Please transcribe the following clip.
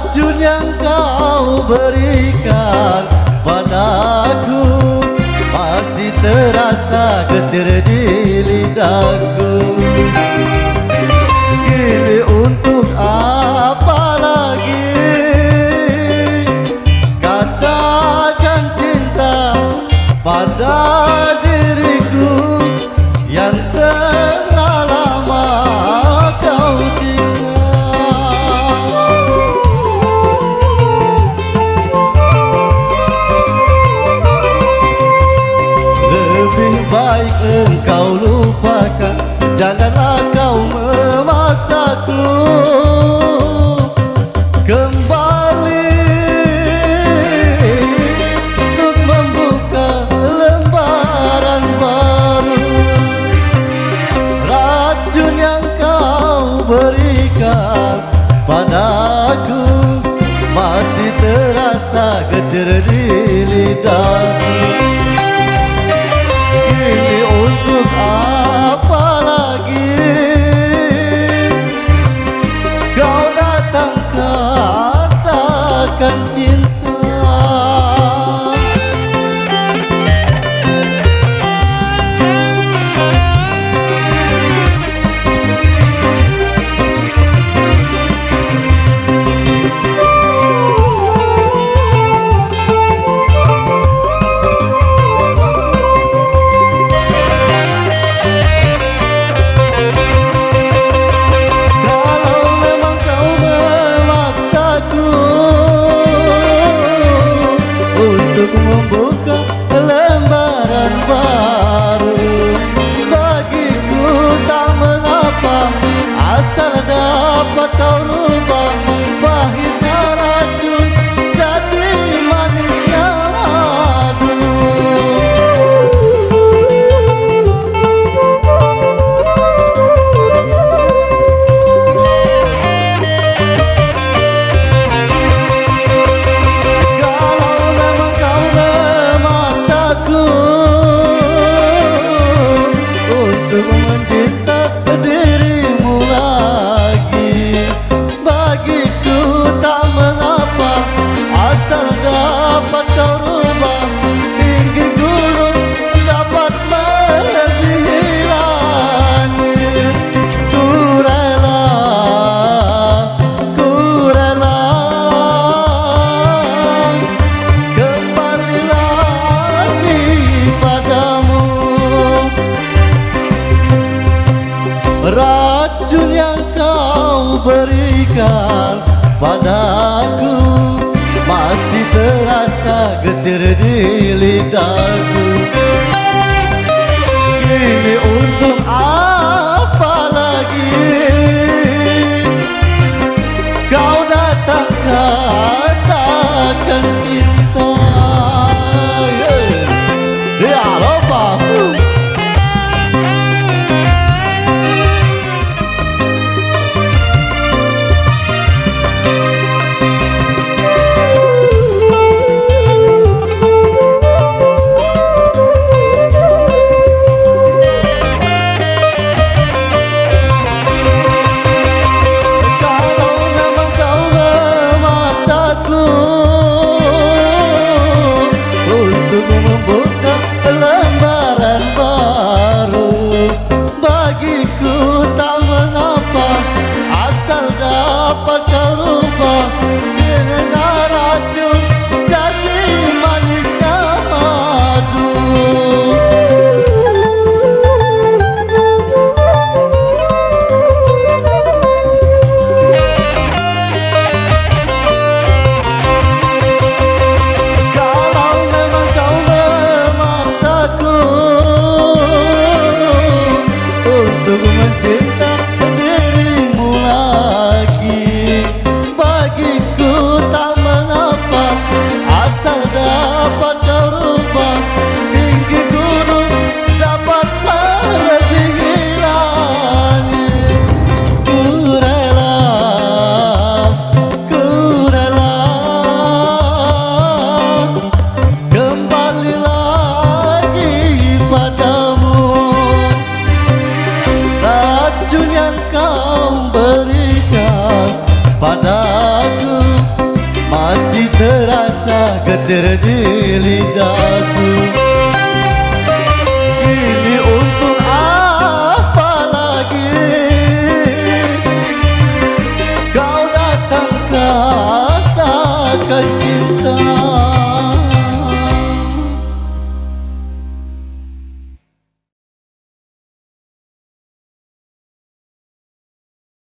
Racun yang kau berikan padaku masih terasa getir di lidahku. Kini untuk apa lagi katakan cinta pada diriku yang telah lama kau siksa. Lebih baik engkau lupakan, janganlah kau memaksaku kembali untuk membuka lembaran baru. Racun yang kau berikan padaku masih terasa getir di lidahku. Ini untuk apa lagi kau datang katakan cinta. Membuka lembaran baru bagiku tak mengapa, asal dapat kau rubah pahitnya racun jadi manisnya madu. Untuk mencinta dirimu lagi bagiku tak mengapa, asal dapat kau rubah tinggi gunung dapat melebihi langit. Ku rela kembali lagi padamu. Racun yang kau berikan padaku masih terasa getir di lidahku. Kini untuk apa lagi kau datang katakan cinta. Ya lupa. Membuka lembaran baru bagiku tak mengapa, asal dapat kau rubah dengan racun jadi manisnya madu. Untuk mencinta dirimu lagi bagiku tak mengapa, asal dapat kau rubah tinggi gunung dapat melebihi langit. Ku rela kembali lagi padamu. Racun yang kau berikan padaku terasa getir di lidahku. Ini untuk apa lagi kau datang katakan